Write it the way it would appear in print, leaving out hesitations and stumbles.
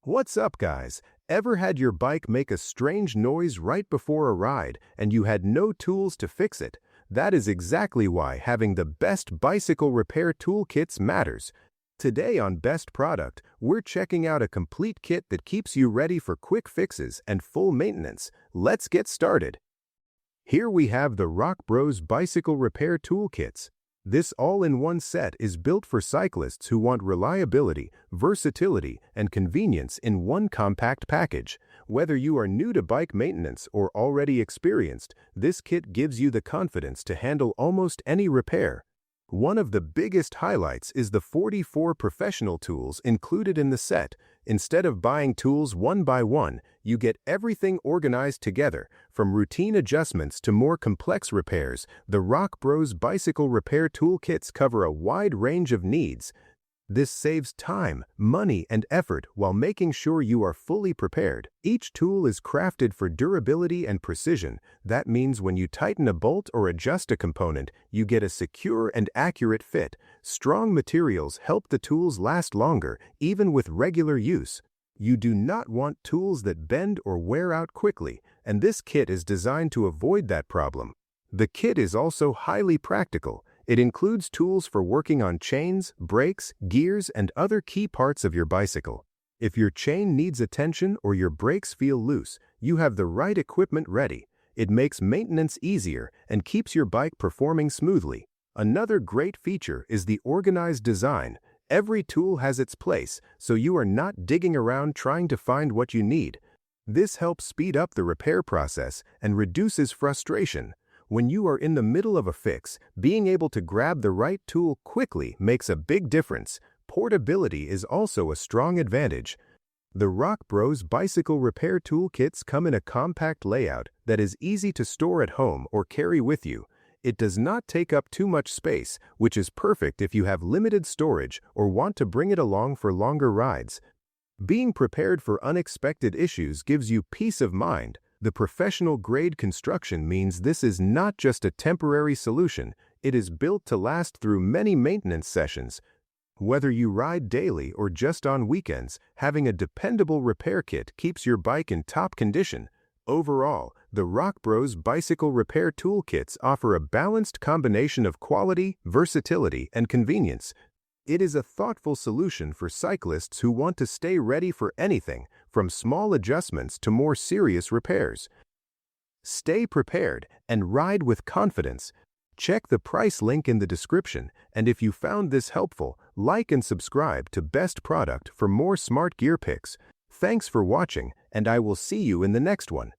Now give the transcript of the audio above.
What's up, guys? Ever had your bike make a strange noise right before a ride and you had no tools to fix it? That is exactly why having the best bicycle repair toolkits matters. Today on Best Product, we're checking out a complete kit that keeps you ready for quick fixes and full maintenance. Let's get started. Here we have the Rock Bros Bicycle Repair Toolkits. This all-in-one set is built for cyclists who want reliability, versatility, and convenience in one compact package. Whether you are new to bike maintenance or already experienced, this kit gives you the confidence to handle almost any repair. One of the biggest highlights is the 44 professional tools included in the set. Instead of buying tools one by one, you get everything organized together. From routine adjustments to more complex repairs, the Rock Bros Bicycle Repair Toolkits cover a wide range of needs. This saves time, money, and effort while making sure you are fully prepared. Each tool is crafted for durability and precision. That means when you tighten a bolt or adjust a component, you get a secure and accurate fit. Strong materials help the tools last longer, even with regular use. You do not want tools that bend or wear out quickly, and this kit is designed to avoid that problem. The kit is also highly practical. It includes tools for working on chains, brakes, gears, and other key parts of your bicycle. If your chain needs attention or your brakes feel loose, you have the right equipment ready. It makes maintenance easier and keeps your bike performing smoothly. Another great feature is the organized design. Every tool has its place, so you are not digging around trying to find what you need. This helps speed up the repair process and reduces frustration. When you are in the middle of a fix, being able to grab the right tool quickly makes a big difference. Portability is also a strong advantage. The Rock Bros Bicycle Repair Toolkits come in a compact layout that is easy to store at home or carry with you. It does not take up too much space, which is perfect if you have limited storage or want to bring it along for longer rides. Being prepared for unexpected issues gives you peace of mind. The professional-grade construction means this is not just a temporary solution, it is built to last through many maintenance sessions. Whether you ride daily or just on weekends, having a dependable repair kit keeps your bike in top condition. Overall, the Rock Bros Bicycle Repair Toolkits offer a balanced combination of quality, versatility, and convenience. It is a thoughtful solution for cyclists who want to stay ready for anything, from small adjustments to more serious repairs. Stay prepared and ride with confidence. Check the price link in the description, and if you found this helpful, like and subscribe to Best Product for more smart gear picks. Thanks for watching, and I will see you in the next one.